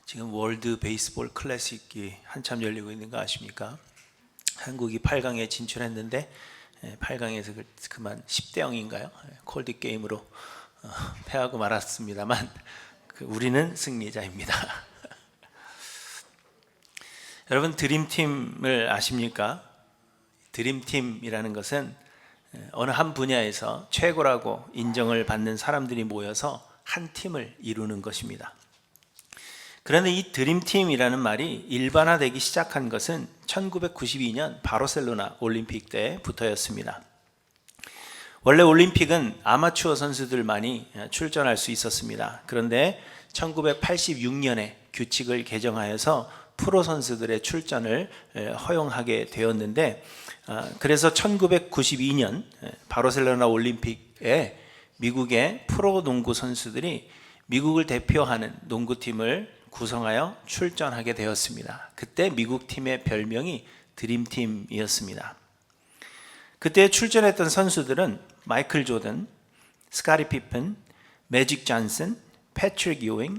지금 월드 베이스볼 클래식이 한참 열리고 있는 거 아십니까? 한국이 8강에 진출했는데 8강에서 그만 10대 0인가요? 콜드 게임으로 패하고 말았습니다만 우리는 승리자입니다. 여러분, 드림팀을 아십니까? 드림팀이라는 것은 어느 한 분야에서 최고라고 인정을 받는 사람들이 모여서 한 팀을 이루는 것입니다. 그런데 이 드림팀이라는 말이 일반화되기 시작한 것은 1992년 바르셀로나 올림픽 때부터였습니다. 원래 올림픽은 아마추어 선수들만이 출전할 수 있었습니다. 그런데 1986년에 규칙을 개정하여서 프로 선수들의 출전을 허용하게 되었는데, 그래서 1992년 바르셀로나 올림픽에 미국의 프로 농구 선수들이 미국을 대표하는 농구팀을 구성하여 출전하게 되었습니다. 그때 미국 팀의 별명이 드림팀이었습니다. 그때 출전했던 선수들은 마이클 조던, 스카리 피픈, 매직 존슨, 패트릭 유잉,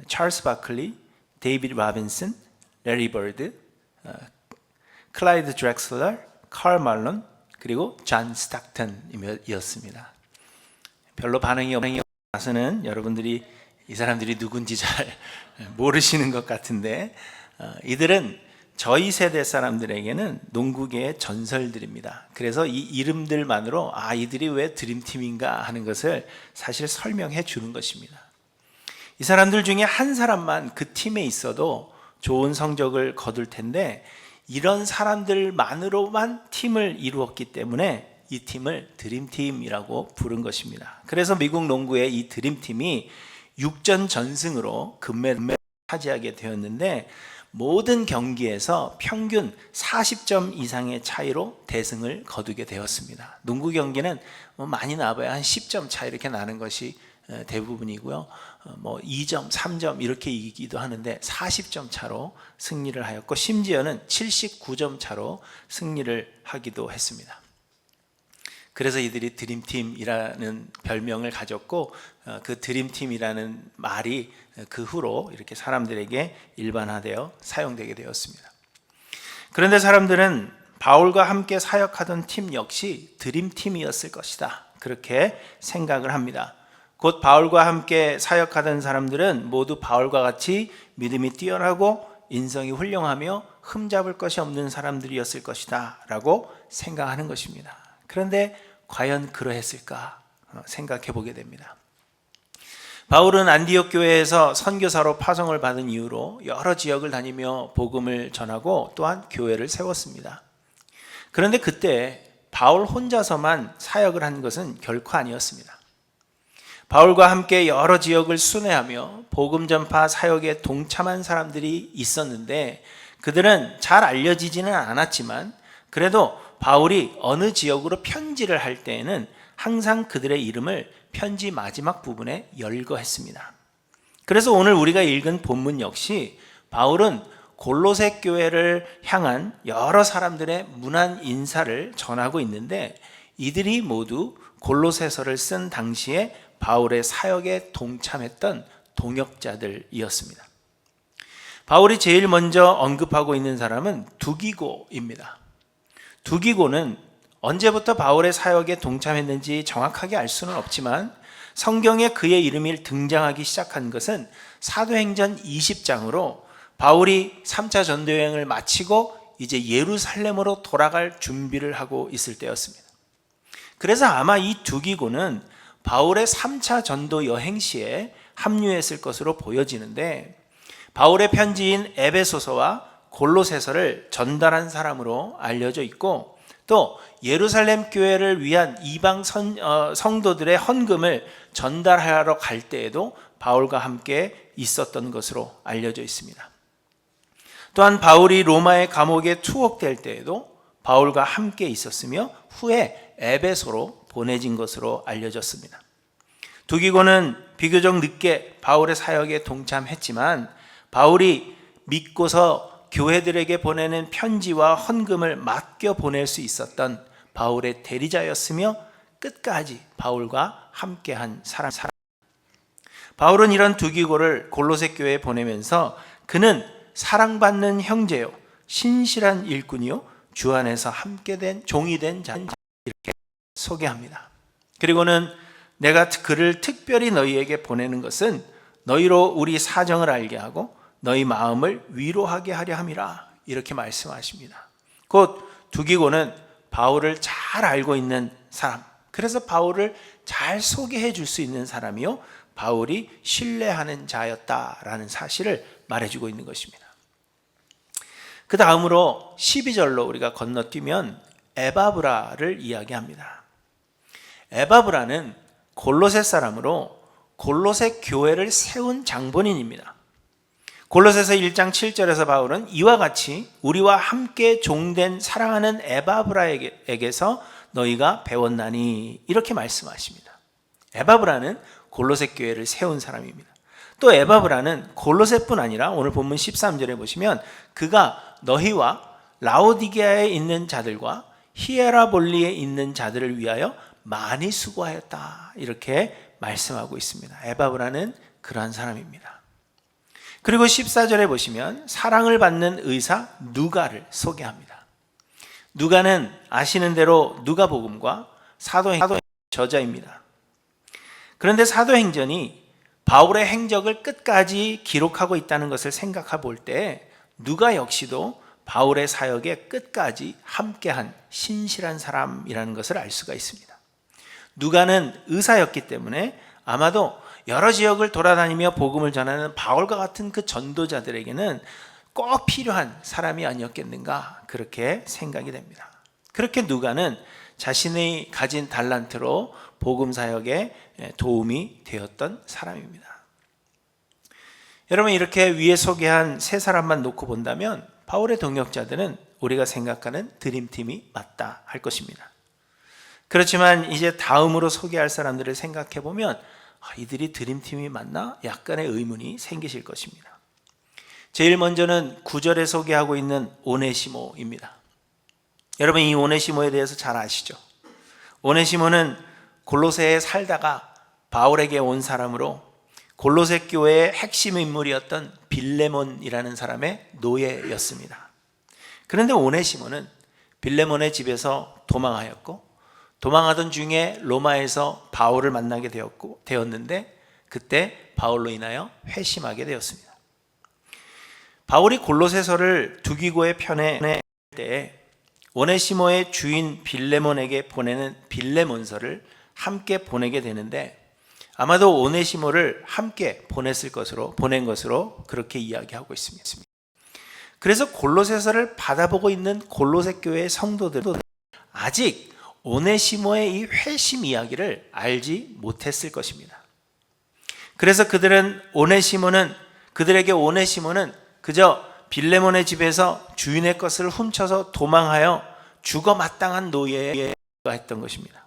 찰스 바클리, 데이비드 라빈슨, 레리 버드, 클라이드 드렉슬러, 칼 말론, 그리고 존 스타크턴이었습니다. 별로 반응이 없는 나서는 여러분들이 이 사람들이 누군지 잘 모르시는 것 같은데, 이들은 저희 세대 사람들에게는 농구계의 전설들입니다. 그래서 이 이름들만으로 이들이 왜 드림팀인가 하는 것을 사실 설명해 주는 것입니다. 이 사람들 중에 한 사람만 그 팀에 있어도 좋은 성적을 거둘 텐데, 이런 사람들만으로만 팀을 이루었기 때문에 이 팀을 드림팀이라고 부른 것입니다. 그래서 미국 농구의 이 드림팀이 6전 전승으로 금메달을 차지하게 되었는데, 모든 경기에서 평균 40점 이상의 차이로 대승을 거두게 되었습니다. 농구 경기는 많이 나봐야 한 10점 차이 이렇게 나는 것이 대부분이고요. 2점, 3점 이렇게 이기기도 하는데 40점 차로 승리를 하였고, 심지어는 79점 차로 승리를 하기도 했습니다. 그래서 이들이 드림팀이라는 별명을 가졌고, 그 드림팀이라는 말이 그 후로 이렇게 사람들에게 일반화되어 사용되게 되었습니다. 그런데 사람들은 바울과 함께 사역하던 팀 역시 드림팀이었을 것이다, 그렇게 생각을 합니다. 곧 바울과 함께 사역하던 사람들은 모두 바울과 같이 믿음이 뛰어나고 인성이 훌륭하며 흠잡을 것이 없는 사람들이었을 것이다 라고 생각하는 것입니다. 그런데 과연 그러했을까 생각해 보게 됩니다. 바울은 안디옥 교회에서 선교사로 파송을 받은 이후로 여러 지역을 다니며 복음을 전하고 또한 교회를 세웠습니다. 그런데 그때 바울 혼자서만 사역을 한 것은 결코 아니었습니다. 바울과 함께 여러 지역을 순회하며 복음 전파 사역에 동참한 사람들이 있었는데, 그들은 잘 알려지지는 않았지만 그래도 바울이 어느 지역으로 편지를 할 때에는 항상 그들의 이름을 편지 마지막 부분에 열거했습니다. 그래서 오늘 우리가 읽은 본문 역시 바울은 골로새 교회를 향한 여러 사람들의 문안 인사를 전하고 있는데, 이들이 모두 골로새서를 쓴 당시에 바울의 사역에 동참했던 동역자들이었습니다. 바울이 제일 먼저 언급하고 있는 사람은 두기고입니다. 두기고는 언제부터 바울의 사역에 동참했는지 정확하게 알 수는 없지만, 성경에 그의 이름이 등장하기 시작한 것은 사도행전 20장으로 바울이 3차 전도여행을 마치고 이제 예루살렘으로 돌아갈 준비를 하고 있을 때였습니다. 그래서 아마 이 두기고는 바울의 3차 전도 여행 시에 합류했을 것으로 보여지는데, 바울의 편지인 에베소서와 골로새서를 전달한 사람으로 알려져 있고, 또 예루살렘 교회를 위한 이방 성도들의 헌금을 전달하러 갈 때에도 바울과 함께 있었던 것으로 알려져 있습니다. 또한 바울이 로마의 감옥에 투옥될 때에도 바울과 함께 있었으며 후에 에베소로 보내진 것으로 알려졌습니다. 두기고는 비교적 늦게 바울의 사역에 동참했지만, 바울이 믿고서 교회들에게 보내는 편지와 헌금을 맡겨 보낼 수 있었던 바울의 대리자였으며 끝까지 바울과 함께한 사람. 바울은 이런 두기고를 골로새 교회에 보내면서 그는 사랑받는 형제요 신실한 일꾼이요 주 안에서 함께 된 종이 된 자 이렇게 소개합니다. 그리고는 내가 그를 특별히 너희에게 보내는 것은 너희로 우리 사정을 알게 하고 너희 마음을 위로하게 하려 함이라 이렇게 말씀하십니다. 곧 두기고는 바울을 잘 알고 있는 사람, 그래서 바울을 잘 소개해 줄 수 있는 사람이요 바울이 신뢰하는 자였다라는 사실을 말해주고 있는 것입니다. 그 다음으로 12절로 우리가 건너뛰면 에바브라를 이야기합니다. 에바브라는 골로새 사람으로 골로새 교회를 세운 장본인입니다. 골로새서 1장 7절에서 바울은 이와 같이 우리와 함께 종된 사랑하는 에바브라에게서 너희가 배웠나니 이렇게 말씀하십니다. 에바브라는 골로새 교회를 세운 사람입니다. 또 에바브라는 골로새뿐 아니라 오늘 본문 13절에 보시면 그가 너희와 라오디게아에 있는 자들과 히에라볼리에 있는 자들을 위하여 많이 수고하였다 이렇게 말씀하고 있습니다. 에바브라는 그러한 사람입니다. 그리고 14절에 보시면 사랑을 받는 의사 누가를 소개합니다. 누가는 아시는 대로 누가복음과 사도행전의 저자입니다. 그런데 사도행전이 바울의 행적을 끝까지 기록하고 있다는 것을 생각해 볼 때 누가 역시도 바울의 사역에 끝까지 함께한 신실한 사람이라는 것을 알 수가 있습니다. 누가는 의사였기 때문에 아마도 여러 지역을 돌아다니며 복음을 전하는 바울과 같은 그 전도자들에게는 꼭 필요한 사람이 아니었겠는가 그렇게 생각이 됩니다. 그렇게 누가는 자신이 가진 달란트로 복음 사역에 도움이 되었던 사람입니다. 여러분 이렇게 위에 소개한 세 사람만 놓고 본다면 바울의 동역자들은 우리가 생각하는 드림팀이 맞다 할 것입니다. 그렇지만 이제 다음으로 소개할 사람들을 생각해 보면 이들이 드림팀이 맞나? 약간의 의문이 생기실 것입니다. 제일 먼저는 9절에 소개하고 있는 오네시모입니다. 여러분 이 오네시모에 대해서 잘 아시죠? 오네시모는 골로새에 살다가 바울에게 온 사람으로 골로새 교회의 핵심 인물이었던 빌레몬이라는 사람의 노예였습니다. 그런데 오네시모는 빌레몬의 집에서 도망하였고 도망하던 중에 로마에서 바울을 만나게 되었는데 그때 바울로 인하여 회심하게 되었습니다. 바울이 골로새서를 두기고의 편에 때 오네시모의 주인 빌레몬에게 보내는 빌레몬서를 함께 보내게 되는데 아마도 오네시모를 함께 보낸 것으로 그렇게 이야기하고 있습니다. 그래서 골로새서를 받아보고 있는 골로새 교회의 성도들은 아직 오네시모의 이 회심 이야기를 알지 못했을 것입니다. 그래서 그들에게 오네시모는 그저 빌레몬의 집에서 주인의 것을 훔쳐서 도망하여 죽어 마땅한 노예가 했던 것입니다.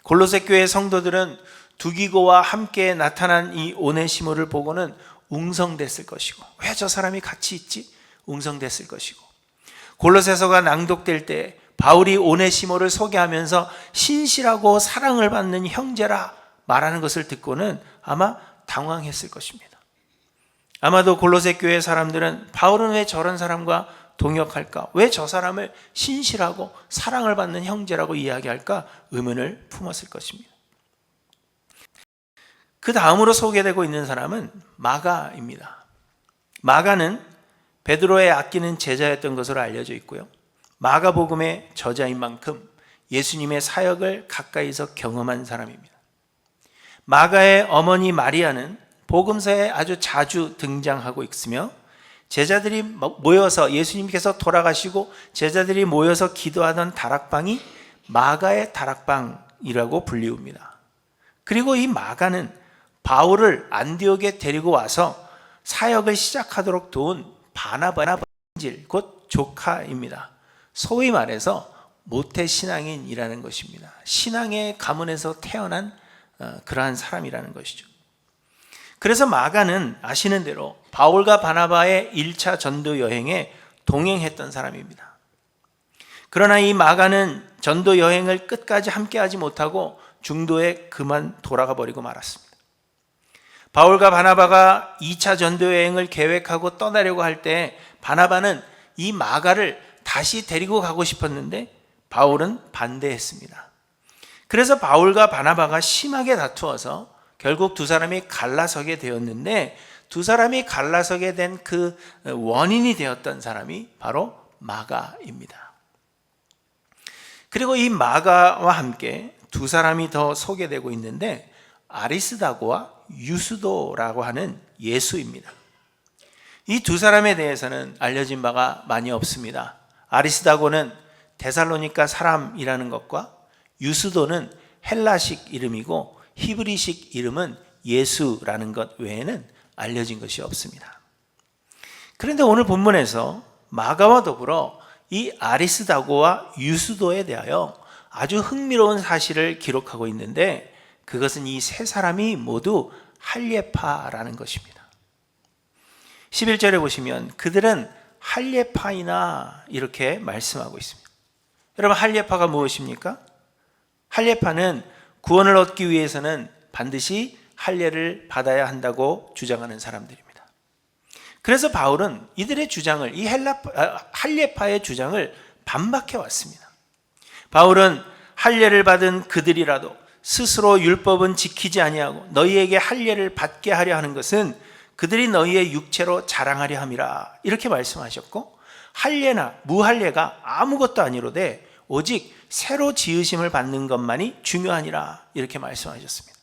골로새 교회 성도들은 두기고와 함께 나타난 이 오네시모를 보고는 웅성됐을 것이고 왜 저 사람이 같이 있지? 웅성됐을 것이고 골로새서가 낭독될 때 바울이 오네시모를 소개하면서 신실하고 사랑을 받는 형제라 말하는 것을 듣고는 아마 당황했을 것입니다. 아마도 골로새 교회 사람들은 바울은 왜 저런 사람과 동역할까? 왜 저 사람을 신실하고 사랑을 받는 형제라고 이야기할까? 의문을 품었을 것입니다. 그 다음으로 소개되고 있는 사람은 마가입니다. 마가는 베드로의 아끼는 제자였던 것으로 알려져 있고요. 마가복음의 저자인 만큼 예수님의 사역을 가까이서 경험한 사람입니다. 마가의 어머니 마리아는 복음서에 아주 자주 등장하고 있으며 제자들이 모여서 예수님께서 돌아가시고 제자들이 모여서 기도하던 다락방이 마가의 다락방이라고 불리웁니다. 그리고 이 마가는 바울을 안디옥에 데리고 와서 사역을 시작하도록 도운 바나바의 질, 곧 조카입니다. 소위 말해서 모태신앙인이라는 것입니다. 신앙의 가문에서 태어난 그러한 사람이라는 것이죠. 그래서 마가는 아시는 대로 바울과 바나바의 1차 전도 여행에 동행했던 사람입니다. 그러나 이 마가는 전도 여행을 끝까지 함께하지 못하고 중도에 그만 돌아가 버리고 말았습니다. 바울과 바나바가 2차 전도 여행을 계획하고 떠나려고 할 때 바나바는 이 마가를 다시 데리고 가고 싶었는데 바울은 반대했습니다. 그래서 바울과 바나바가 심하게 다투어서 결국 두 사람이 갈라서게 되었는데, 두 사람이 갈라서게 된 그 원인이 되었던 사람이 바로 마가입니다. 그리고 이 마가와 함께 두 사람이 더 소개되고 있는데, 아리스다고와 유스도라고 하는 예수입니다. 이 두 사람에 대해서는 알려진 바가 많이 없습니다. 아리스다고는 데살로니가 사람이라는 것과 유스도는 헬라식 이름이고 히브리식 이름은 예수라는 것 외에는 알려진 것이 없습니다. 그런데 오늘 본문에서 마가와 더불어 이 아리스다고와 유스도에 대하여 아주 흥미로운 사실을 기록하고 있는데, 그것은 이 세 사람이 모두 할례파라는 것입니다. 11절에 보시면 그들은 할례파이나 이렇게 말씀하고 있습니다. 여러분, 할례파가 무엇입니까? 할례파는 구원을 얻기 위해서는 반드시 할례를 받아야 한다고 주장하는 사람들입니다. 그래서 바울은 이들의 주장을, 이 할례파의 주장을 반박해 왔습니다. 바울은 할례를 받은 그들이라도 스스로 율법은 지키지 아니하고 너희에게 할례를 받게 하려 하는 것은 그들이 너희의 육체로 자랑하려 함이라, 이렇게 말씀하셨고, 할례나 무할례가 아무것도 아니로되 오직 새로 지으심을 받는 것만이 중요하니라, 이렇게 말씀하셨습니다.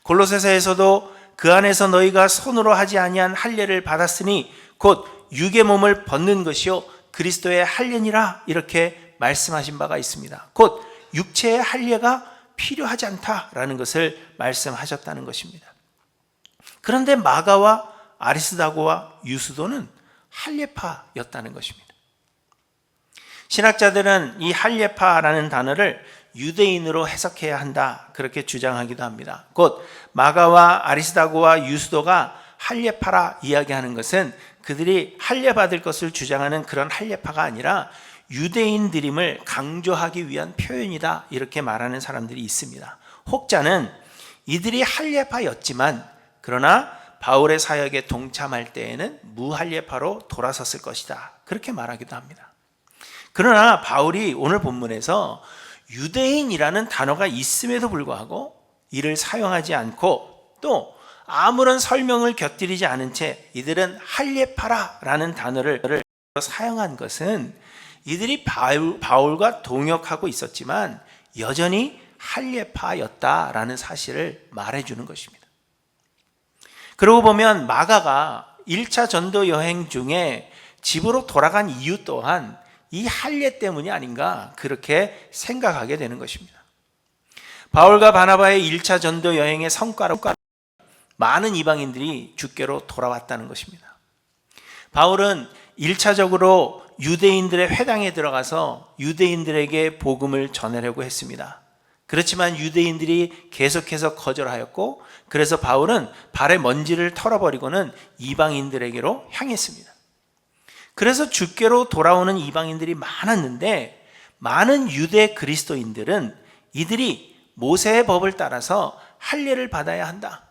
골로새서에서도 그 안에서 너희가 손으로 하지 아니한 할례를 받았으니 곧 육의 몸을 벗는 것이요 그리스도의 할례니라, 이렇게 말씀하신 바가 있습니다. 곧 육체의 할례가 필요하지 않다라는 것을 말씀하셨다는 것입니다. 그런데 마가와 아리스다고와 유스도는 할례파였다는 것입니다. 신학자들은 이 할례파라는 단어를 유대인으로 해석해야 한다, 그렇게 주장하기도 합니다. 곧 마가와 아리스다고와 유스도가 할례파라 이야기하는 것은 그들이 할례 받을 것을 주장하는 그런 할례파가 아니라 유대인들임을 강조하기 위한 표현이다, 이렇게 말하는 사람들이 있습니다. 혹자는 이들이 할례파였지만 그러나 바울의 사역에 동참할 때에는 무할례파로 돌아섰을 것이다, 그렇게 말하기도 합니다. 그러나 바울이 오늘 본문에서 유대인이라는 단어가 있음에도 불구하고 이를 사용하지 않고 또 아무런 설명을 곁들이지 않은 채 이들은 할례파라는 단어를 사용한 것은 이들이 바울과 동역하고 있었지만 여전히 할례파였다라는 사실을 말해주는 것입니다. 그러고 보면 마가가 1차 전도 여행 중에 집으로 돌아간 이유 또한 이 할례 때문이 아닌가, 그렇게 생각하게 되는 것입니다. 바울과 바나바의 1차 전도 여행의 성과로 많은 이방인들이 주께로 돌아왔다는 것입니다. 바울은 1차적으로 유대인들의 회당에 들어가서 유대인들에게 복음을 전하려고 했습니다. 그렇지만 유대인들이 계속해서 거절하였고, 그래서 바울은 발에 먼지를 털어버리고는 이방인들에게로 향했습니다. 그래서 주께로 돌아오는 이방인들이 많았는데, 많은 유대 그리스도인들은 이들이 모세의 법을 따라서 할례를 받아야 한다,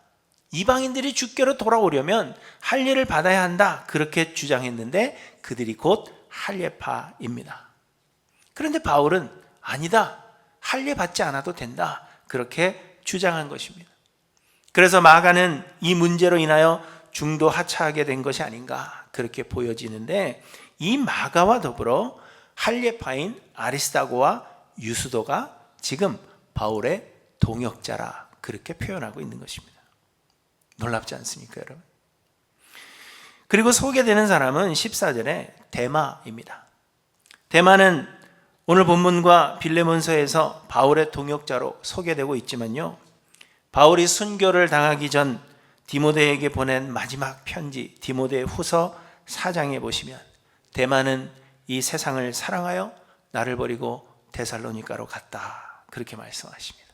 이방인들이 주께로 돌아오려면 할례를 받아야 한다, 그렇게 주장했는데 그들이 곧 할례파입니다. 그런데 바울은 아니다, 할례 받지 않아도 된다, 그렇게 주장한 것입니다. 그래서 마가는 이 문제로 인하여 중도 하차하게 된 것이 아닌가, 그렇게 보여지는데, 이 마가와 더불어 할례파인 아리스다고와 유스도가 지금 바울의 동역자라, 그렇게 표현하고 있는 것입니다. 놀랍지 않습니까, 여러분? 그리고 소개되는 사람은 14절에 데마입니다. 데마는 오늘 본문과 빌레몬서에서 바울의 동역자로 소개되고 있지만요, 바울이 순교를 당하기 전 디모데에게 보낸 마지막 편지 디모데 후서 4장에 보시면 데마는 이 세상을 사랑하여 나를 버리고 데살로니가로 갔다, 그렇게 말씀하십니다.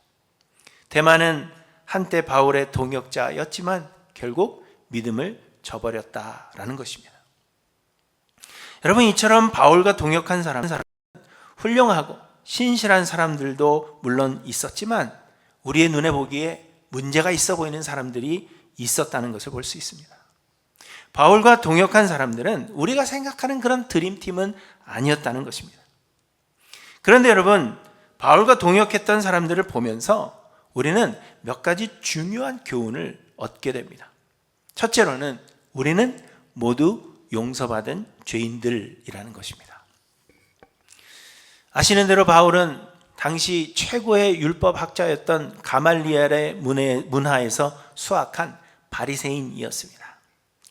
데마는 한때 바울의 동역자였지만 결국 믿음을 저버렸다라는 것입니다. 여러분, 이처럼 바울과 동역한 사람은 훌륭하고 신실한 사람들도 물론 있었지만 우리의 눈에 보기에 문제가 있어 보이는 사람들이 있었다는 것을 볼 수 있습니다. 바울과 동역한 사람들은 우리가 생각하는 그런 드림팀은 아니었다는 것입니다. 그런데 여러분, 바울과 동역했던 사람들을 보면서 우리는 몇 가지 중요한 교훈을 얻게 됩니다. 첫째로는 우리는 모두 용서받은 죄인들이라는 것입니다. 아시는 대로 바울은 당시 최고의 율법 학자였던 가말리엘의 문화에서 수학한 바리새인이었습니다.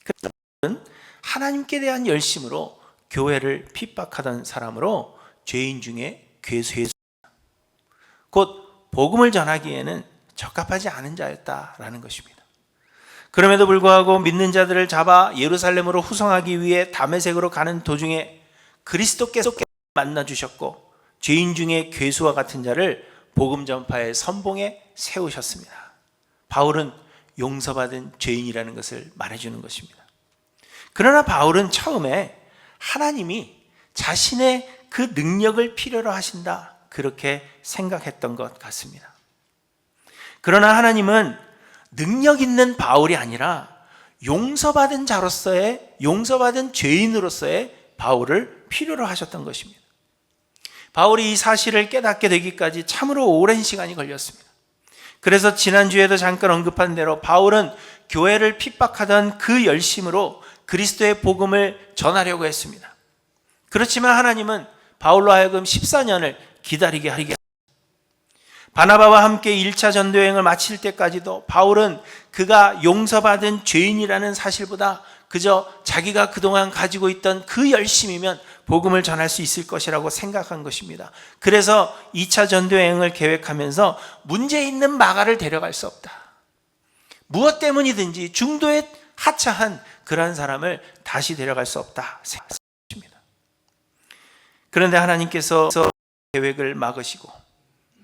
그래서 바울은 하나님께 대한 열심으로 교회를 핍박하던 사람으로 죄인 중에 괴수였습니다. 곧 복음을 전하기에는 적합하지 않은 자였다라는 것입니다. 그럼에도 불구하고 믿는 자들을 잡아 예루살렘으로 후송하기 위해 다메섹으로 가는 도중에 그리스도께서 만나 주셨고 죄인 중에 괴수와 같은 자를 복음 전파의 선봉에 세우셨습니다. 바울은 용서받은 죄인이라는 것을 말해주는 것입니다. 그러나 바울은 처음에 하나님이 자신의 그 능력을 필요로 하신다, 그렇게 생각했던 것 같습니다. 그러나 하나님은 능력 있는 바울이 아니라 용서받은 자로서의, 용서받은 죄인으로서의 바울을 필요로 하셨던 것입니다. 바울이 이 사실을 깨닫게 되기까지 참으로 오랜 시간이 걸렸습니다. 그래서 지난주에도 잠깐 언급한 대로 바울은 교회를 핍박하던 그 열심으로 그리스도의 복음을 전하려고 했습니다. 그렇지만 하나님은 바울로 하여금 14년을 기다리게 하리게. 바나바와 함께 1차 전도여행을 마칠 때까지도 바울은 그가 용서받은 죄인이라는 사실보다 그저 자기가 그동안 가지고 있던 그 열심이면 복음을 전할 수 있을 것이라고 생각한 것입니다. 그래서 2차 전도여행을 계획하면서 문제 있는 마가를 데려갈 수 없다. 무엇 때문이든지 중도에 하차한 그런 사람을 다시 데려갈 수 없다 생각했습니다. 그런데 하나님께서 계획을 막으시고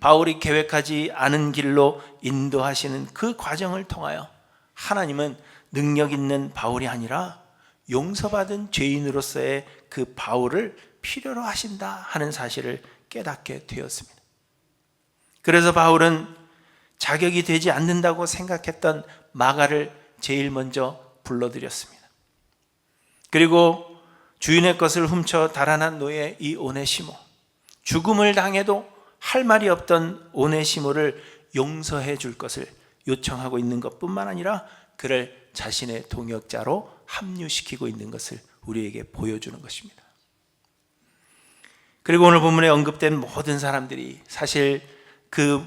바울이 계획하지 않은 길로 인도하시는 그 과정을 통하여 하나님은 능력 있는 바울이 아니라 용서받은 죄인으로서의 그 바울을 필요로 하신다 하는 사실을 깨닫게 되었습니다. 그래서 바울은 자격이 되지 않는다고 생각했던 마가를 제일 먼저 불러들였습니다. 그리고 주인의 것을 훔쳐 달아난 노예 이 오네시모, 죽음을 당해도 할 말이 없던 오네시모를 용서해 줄 것을 요청하고 있는 것뿐만 아니라 그를 자신의 동역자로 합류시키고 있는 것을 우리에게 보여주는 것입니다. 그리고 오늘 본문에 언급된 모든 사람들이 사실 그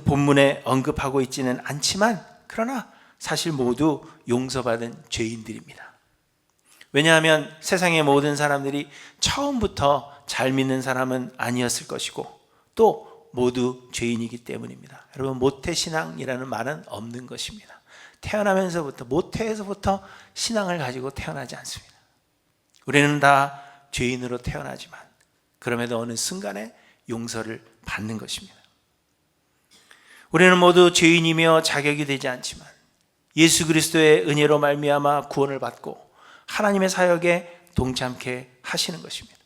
본문에 언급하고 있지는 않지만 그러나 사실 모두 용서받은 죄인들입니다. 왜냐하면 세상의 모든 사람들이 처음부터 잘 믿는 사람은 아니었을 것이고 또 모두 죄인이기 때문입니다. 여러분, 모태신앙이라는 말은 없는 것입니다. 태어나면서부터, 모태에서부터 신앙을 가지고 태어나지 않습니다. 우리는 다 죄인으로 태어나지만 그럼에도 어느 순간에 용서를 받는 것입니다. 우리는 모두 죄인이며 자격이 되지 않지만 예수 그리스도의 은혜로 말미암아 구원을 받고 하나님의 사역에 동참케 하시는 것입니다.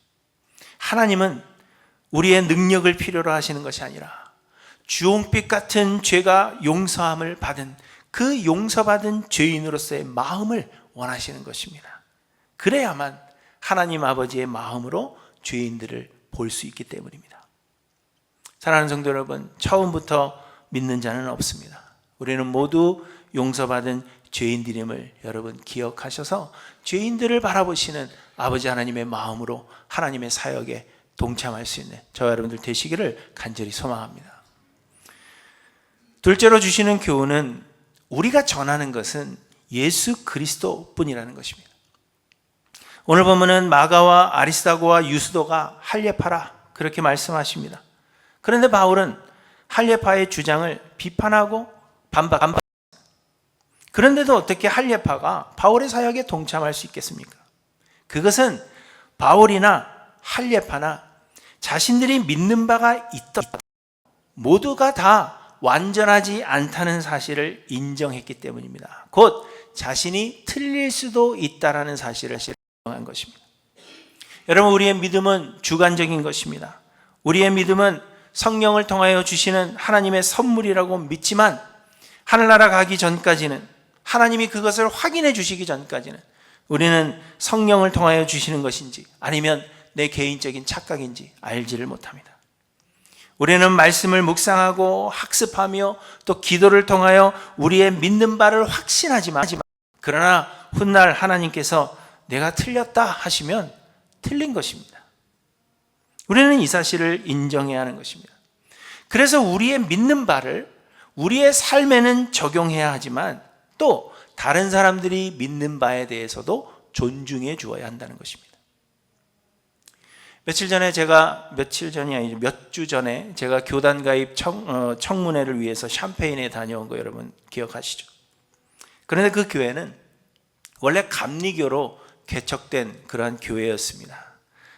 하나님은 우리의 능력을 필요로 하시는 것이 아니라 주홍빛 같은 죄가 용서함을 받은 그 용서받은 죄인으로서의 마음을 원하시는 것입니다. 그래야만 하나님 아버지의 마음으로 죄인들을 볼 수 있기 때문입니다. 사랑하는 성도 여러분, 처음부터 믿는 자는 없습니다. 우리는 모두 용서받은 죄인들임을 여러분 기억하셔서 죄인들을 바라보시는 아버지 하나님의 마음으로 하나님의 사역에 동참할 수 있는 저와 여러분들 되시기를 간절히 소망합니다. 둘째로 주시는 교훈은 우리가 전하는 것은 예수 그리스도뿐이라는 것입니다. 오늘 본문은 마가와 아리스다고와 유스도가 할례파라 그렇게 말씀하십니다. 그런데 바울은 할례파의 주장을 비판하고 반박합니다. 그런데도 어떻게 할례파가 바울의 사역에 동참할 수 있겠습니까? 그것은 바울이나 할례파나 자신들이 믿는 바가 있던 모두가 다 완전하지 않다는 사실을 인정했기 때문입니다. 곧 자신이 틀릴 수도 있다라는 사실을 인정한 것입니다. 여러분, 우리의 믿음은 주관적인 것입니다. 우리의 믿음은 성령을 통하여 주시는 하나님의 선물이라고 믿지만 하늘나라 가기 전까지는 하나님이 그것을 확인해 주시기 전까지는 우리는 성령을 통하여 주시는 것인지 아니면 내 개인적인 착각인지 알지를 못합니다. 우리는 말씀을 묵상하고 학습하며 또 기도를 통하여 우리의 믿는 바를 확신하지만 그러나 훗날 하나님께서 내가 틀렸다 하시면 틀린 것입니다. 우리는 이 사실을 인정해야 하는 것입니다. 그래서 우리의 믿는 바를 우리의 삶에는 적용해야 하지만 또 다른 사람들이 믿는 바에 대해서도 존중해 주어야 한다는 것입니다. 몇 주 전에 제가 교단 가입 청문회를 위해서 샴페인에 다녀온 거 여러분 기억하시죠? 그런데 그 교회는 원래 감리교로 개척된 그러한 교회였습니다.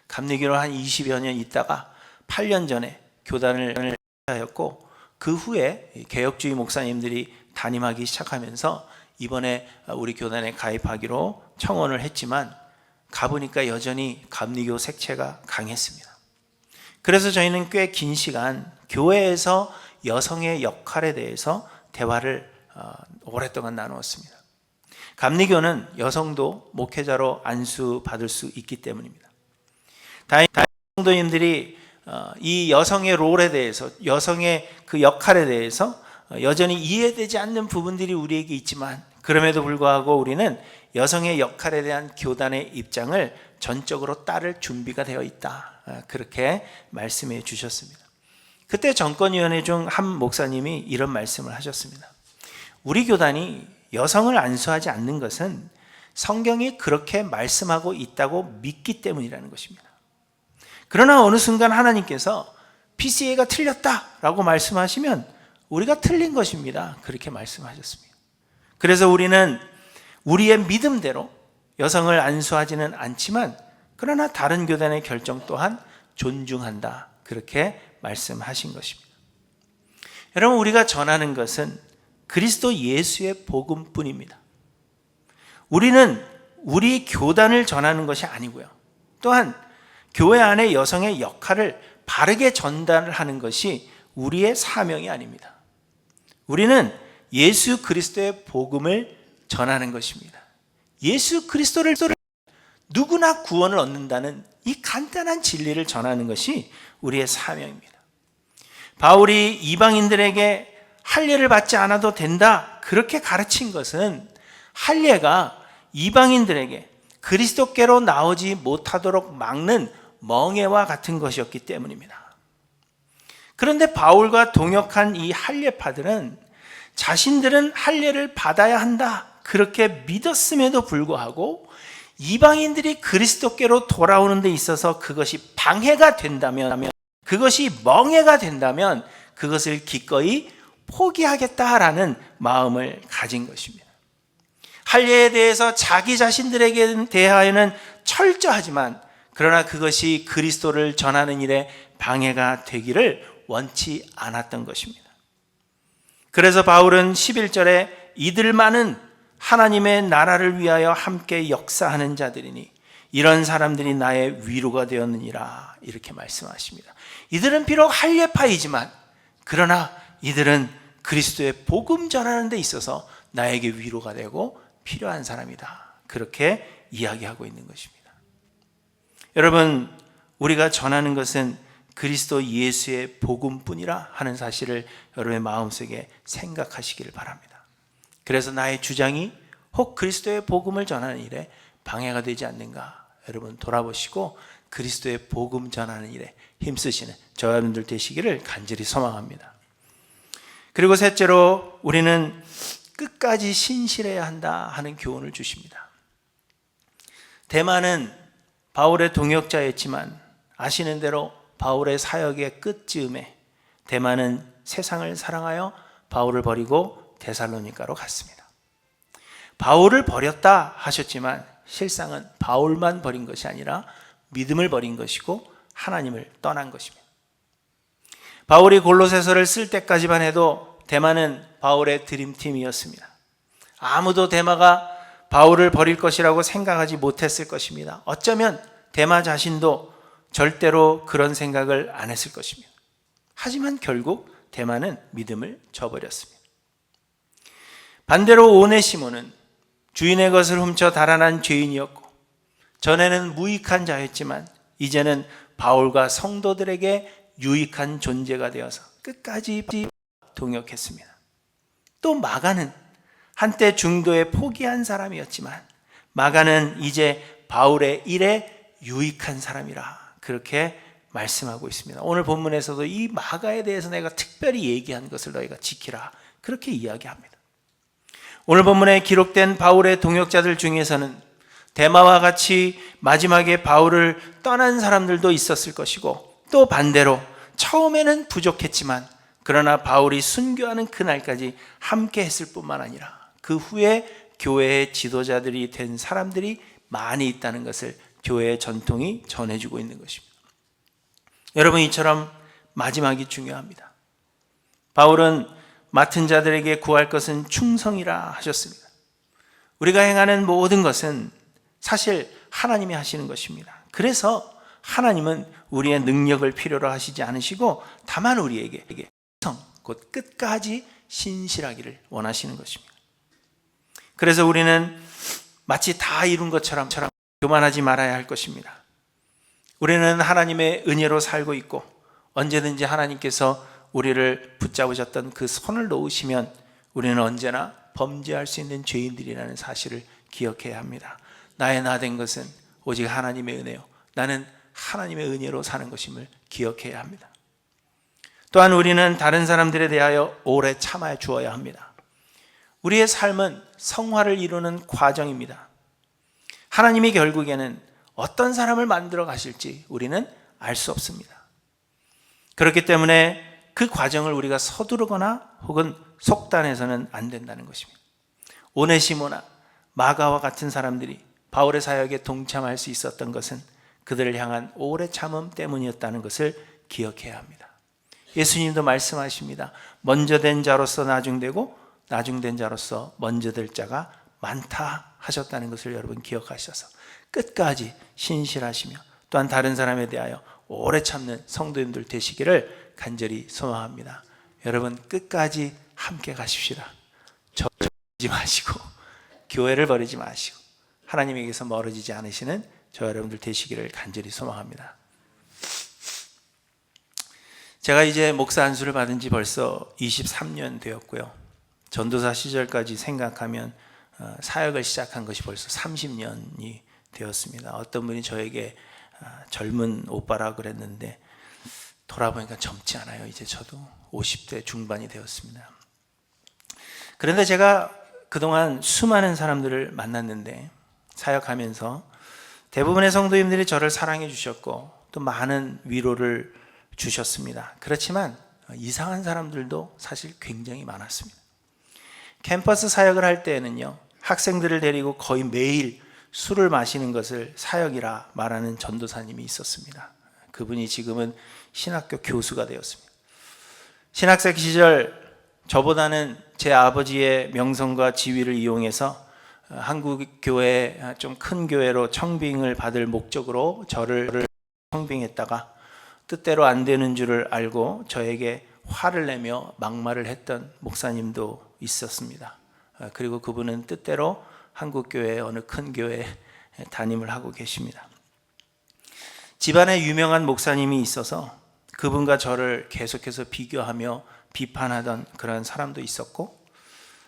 감리교로 한 20여 년 있다가 8년 전에 교단을 하였고 그 후에 개혁주의 목사님들이 담임하기 시작하면서 이번에 우리 교단에 가입하기로 청원을 했지만 가보니까 여전히 감리교 색채가 강했습니다. 그래서 저희는 꽤 긴 시간 교회에서 여성의 역할에 대해서 대화를 오랫동안 나누었습니다. 감리교는 여성도 목회자로 안수받을 수 있기 때문입니다. 다행히 성도님들이 이 여성의 롤에 대해서, 여성의 그 역할에 대해서 여전히 이해되지 않는 부분들이 우리에게 있지만 그럼에도 불구하고 우리는 여성의 역할에 대한 교단의 입장을 전적으로 따를 준비가 되어 있다. 그렇게 말씀해 주셨습니다. 그때 정권위원회 중 한 목사님이 이런 말씀을 하셨습니다. 우리 교단이 여성을 안수하지 않는 것은 성경이 그렇게 말씀하고 있다고 믿기 때문이라는 것입니다. 그러나 어느 순간 하나님께서 PCA가 틀렸다라고 말씀하시면 우리가 틀린 것입니다. 그렇게 말씀하셨습니다. 그래서 우리는 우리의 믿음대로 여성을 안수하지는 않지만 그러나 다른 교단의 결정 또한 존중한다. 그렇게 말씀하신 것입니다. 여러분, 우리가 전하는 것은 그리스도 예수의 복음뿐입니다. 우리는 우리 교단을 전하는 것이 아니고요. 또한 교회 안에 여성의 역할을 바르게 전달하는 것이 우리의 사명이 아닙니다. 우리는 예수 그리스도의 복음을 전하는 것입니다. 예수 그리스도를 누구나 구원을 얻는다는 이 간단한 진리를 전하는 것이 우리의 사명입니다. 바울이 이방인들에게 할례를 받지 않아도 된다 그렇게 가르친 것은 할례가 이방인들에게 그리스도께로 나오지 못하도록 막는 멍에와 같은 것이었기 때문입니다. 그런데 바울과 동역한 이 할례파들은 자신들은 할례를 받아야 한다 그렇게 믿었음에도 불구하고 이방인들이 그리스도께로 돌아오는 데 있어서 그것이 방해가 된다면, 그것이 멍해가 된다면 그것을 기꺼이 포기하겠다라는 마음을 가진 것입니다. 할례에 대해서 자기 자신들에게 대하여는 철저하지만 그러나 그것이 그리스도를 전하는 일에 방해가 되기를 원치 않았던 것입니다. 그래서 바울은 11절에 이들만은 하나님의 나라를 위하여 함께 역사하는 자들이니 이런 사람들이 나의 위로가 되었느니라 이렇게 말씀하십니다. 이들은 비록 할례파이지만 그러나 이들은 그리스도의 복음 전하는 데 있어서 나에게 위로가 되고 필요한 사람이다. 그렇게 이야기하고 있는 것입니다. 여러분, 우리가 전하는 것은 그리스도 예수의 복음뿐이라 하는 사실을 여러분의 마음속에 생각하시기를 바랍니다. 그래서 나의 주장이 혹 그리스도의 복음을 전하는 일에 방해가 되지 않는가 여러분 돌아보시고 그리스도의 복음 전하는 일에 힘쓰시는 저와 여러분들 되시기를 간절히 소망합니다. 그리고 셋째로 우리는 끝까지 신실해야 한다 하는 교훈을 주십니다. 데마는 바울의 동역자였지만 아시는 대로 바울의 사역의 끝즈음에 데마는 세상을 사랑하여 바울을 버리고 데살로니가로 갔습니다. 바울을 버렸다 하셨지만 실상은 바울만 버린 것이 아니라 믿음을 버린 것이고 하나님을 떠난 것입니다. 바울이 골로새서를 쓸 때까지만 해도 데마는 바울의 드림팀이었습니다. 아무도 데마가 바울을 버릴 것이라고 생각하지 못했을 것입니다. 어쩌면 데마 자신도 절대로 그런 생각을 안 했을 것입니다. 하지만 결국 데마는 믿음을 저버렸습니다. 반대로 오네시모는 주인의 것을 훔쳐 달아난 죄인이었고 전에는 무익한 자였지만 이제는 바울과 성도들에게 유익한 존재가 되어서 끝까지 동역했습니다. 또 마가는 한때 중도에 포기한 사람이었지만 마가는 이제 바울의 일에 유익한 사람이라 그렇게 말씀하고 있습니다. 오늘 본문에서도 이 마가에 대해서 내가 특별히 얘기한 것을 너희가 지키라 그렇게 이야기합니다. 오늘 본문에 기록된 바울의 동역자들 중에서는 데마와 같이 마지막에 바울을 떠난 사람들도 있었을 것이고 또 반대로 처음에는 부족했지만 그러나 바울이 순교하는 그날까지 함께 했을 뿐만 아니라 그 후에 교회의 지도자들이 된 사람들이 많이 있다는 것을 교회의 전통이 전해주고 있는 것입니다. 여러분, 이처럼 마지막이 중요합니다. 바울은 맡은 자들에게 구할 것은 충성이라 하셨습니다. 우리가 행하는 모든 것은 사실 하나님이 하시는 것입니다. 그래서 하나님은 우리의 능력을 필요로 하시지 않으시고 다만 우리에게 충성, 곧 끝까지 신실하기를 원하시는 것입니다. 그래서 우리는 마치 다 이룬 것처럼 교만하지 말아야 할 것입니다. 우리는 하나님의 은혜로 살고 있고 언제든지 하나님께서 우리를 붙잡으셨던 그 손을 놓으시면 우리는 언제나 범죄할 수 있는 죄인들이라는 사실을 기억해야 합니다. 나의 나 된 것은 오직 하나님의 은혜요, 나는 하나님의 은혜로 사는 것임을 기억해야 합니다. 또한 우리는 다른 사람들에 대하여 오래 참아 주어야 합니다. 우리의 삶은 성화를 이루는 과정입니다. 하나님이 결국에는 어떤 사람을 만들어 가실지 우리는 알 수 없습니다. 그렇기 때문에 그 과정을 우리가 서두르거나 혹은 속단해서는 안 된다는 것입니다. 오네시모나 마가와 같은 사람들이 바울의 사역에 동참할 수 있었던 것은 그들을 향한 오래 참음 때문이었다는 것을 기억해야 합니다. 예수님도 말씀하십니다. 먼저 된 자로서 나중되고 나중된 자로서 먼저 될 자가 많다 하셨다는 것을 여러분 기억하셔서 끝까지 신실하시며 또한 다른 사람에 대하여 오래 참는 성도님들 되시기를 간절히 소망합니다. 여러분, 끝까지 함께 가십시다. 저 버리지 마시고 교회를 버리지 마시고 하나님에게서 멀어지지 않으시는 저 여러분들 되시기를 간절히 소망합니다. 제가 이제 목사 안수를 받은 지 벌써 23년 되었고요. 전도사 시절까지 생각하면 사역을 시작한 것이 벌써 30년이 되었습니다. 어떤 분이 저에게 젊은 오빠라 그랬는데 돌아보니까 젊지 않아요. 이제 저도 50대 중반이 되었습니다. 그런데 제가 그동안 수많은 사람들을 만났는데 사역하면서 대부분의 성도님들이 저를 사랑해 주셨고 또 많은 위로를 주셨습니다. 그렇지만 이상한 사람들도 사실 굉장히 많았습니다. 캠퍼스 사역을 할 때에는요, 학생들을 데리고 거의 매일 술을 마시는 것을 사역이라 말하는 전도사님이 있었습니다. 그분이 지금은 신학교 교수가 되었습니다. 신학생 시절 저보다는 제 아버지의 명성과 지위를 이용해서 한국 교회 좀 큰 교회로 청빙을 받을 목적으로 저를 청빙했다가 뜻대로 안 되는 줄을 알고 저에게 화를 내며 막말을 했던 목사님도 있었습니다. 그리고 그분은 뜻대로 한국 교회 어느 큰 교회에 담임을 하고 계십니다. 집안에 유명한 목사님이 있어서 그분과 저를 계속해서 비교하며 비판하던 그런 사람도 있었고,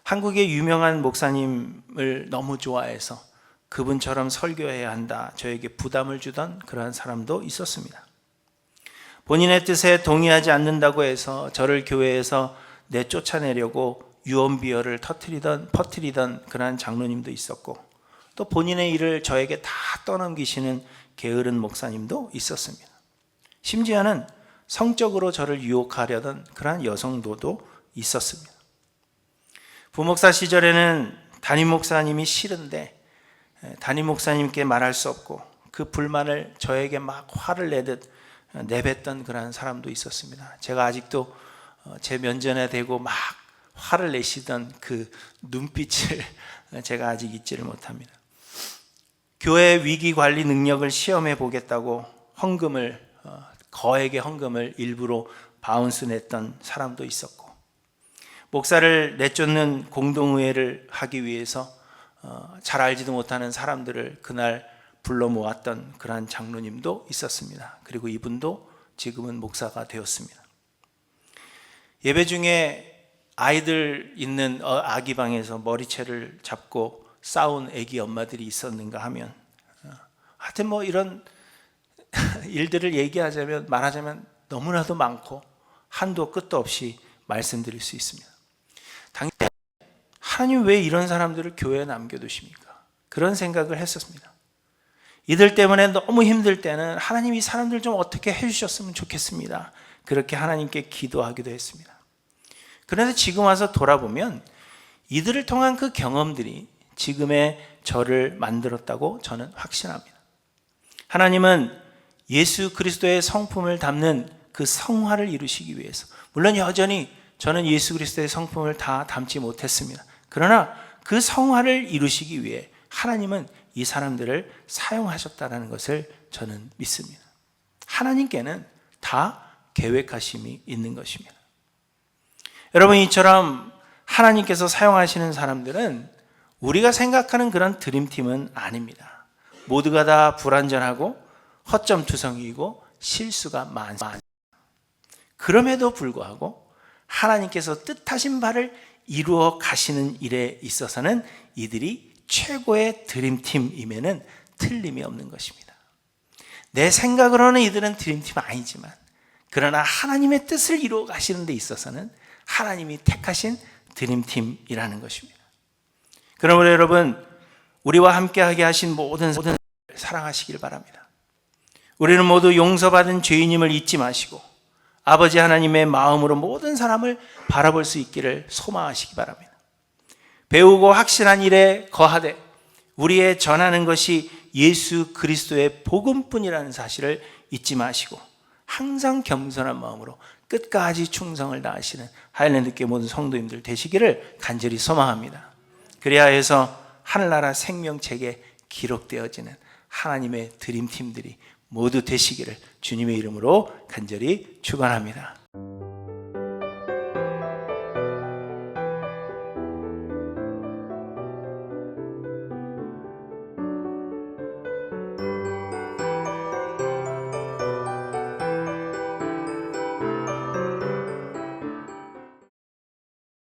한국의 유명한 목사님을 너무 좋아해서 그분처럼 설교해야 한다, 저에게 부담을 주던 그러한 사람도 있었습니다. 본인의 뜻에 동의하지 않는다고 해서 저를 교회에서 내쫓아내려고 유언비어를 퍼뜨리던 그러한 장로님도 있었고, 또 본인의 일을 저에게 다 떠넘기시는 게으른 목사님도 있었습니다. 심지어는 성적으로 저를 유혹하려던 그러한 여성도도 있었습니다. 부목사 시절에는 담임 목사님이 싫은데 담임 목사님께 말할 수 없고 그 불만을 저에게 막 화를 내듯 내뱉던 그러한 사람도 있었습니다. 제가 아직도 제 면전에 대고 막 화를 내시던 그 눈빛을 제가 아직 잊지를 못합니다. 교회 위기 관리 능력을 시험해 보겠다고 거액의 헌금을 일부러 바운스 냈던 사람도 있었고, 목사를 내쫓는 공동의회를 하기 위해서 잘 알지도 못하는 사람들을 그날 불러 모았던 그러한 장로님도 있었습니다. 그리고 이분도 지금은 목사가 되었습니다. 예배 중에 아이들 있는 아기 방에서 머리채를 잡고 싸운 아기 엄마들이 있었는가 하면, 하여튼 뭐 이런 일들을 얘기하자면 말하자면 너무나도 많고 한도 끝도 없이 말씀드릴 수 있습니다. 당연히 하나님 왜 이런 사람들을 교회에 남겨두십니까? 그런 생각을 했었습니다. 이들 때문에 너무 힘들 때는 하나님 이 사람들 좀 어떻게 해주셨으면 좋겠습니다. 그렇게 하나님께 기도하기도 했습니다. 그런데 지금 와서 돌아보면 이들을 통한 그 경험들이 지금의 저를 만들었다고 저는 확신합니다. 하나님은 예수 그리스도의 성품을 담는 그 성화를 이루시기 위해서, 물론 여전히 저는 예수 그리스도의 성품을 다 담지 못했습니다. 그러나 그 성화를 이루시기 위해 하나님은 이 사람들을 사용하셨다는 것을 저는 믿습니다. 하나님께는 다 계획하심이 있는 것입니다. 여러분, 이처럼 하나님께서 사용하시는 사람들은 우리가 생각하는 그런 드림팀은 아닙니다. 모두가 다 불완전하고 허점투성이고 실수가 많습니다. 그럼에도 불구하고 하나님께서 뜻하신 바를 이루어 가시는 일에 있어서는 이들이 최고의 드림팀임에는 틀림이 없는 것입니다. 내 생각으로는 이들은 드림팀 아니지만, 그러나 하나님의 뜻을 이루어 가시는 데 있어서는 하나님이 택하신 드림팀이라는 것입니다. 그러므로 여러분, 우리와 함께하게 하신 모든 사랑하시길 바랍니다. 우리는 모두 용서받은 죄인임을 잊지 마시고 아버지 하나님의 마음으로 모든 사람을 바라볼 수 있기를 소망하시기 바랍니다. 배우고 확신한 일에 거하되 우리의 전하는 것이 예수 그리스도의 복음뿐이라는 사실을 잊지 마시고 항상 겸손한 마음으로 끝까지 충성을 다하시는 하일랜드교회 모든 성도님들 되시기를 간절히 소망합니다. 그래야 해서 하늘나라 생명책에 기록되어지는 하나님의 드림팀들이 모두 되시기를 주님의 이름으로 간절히 축원합니다.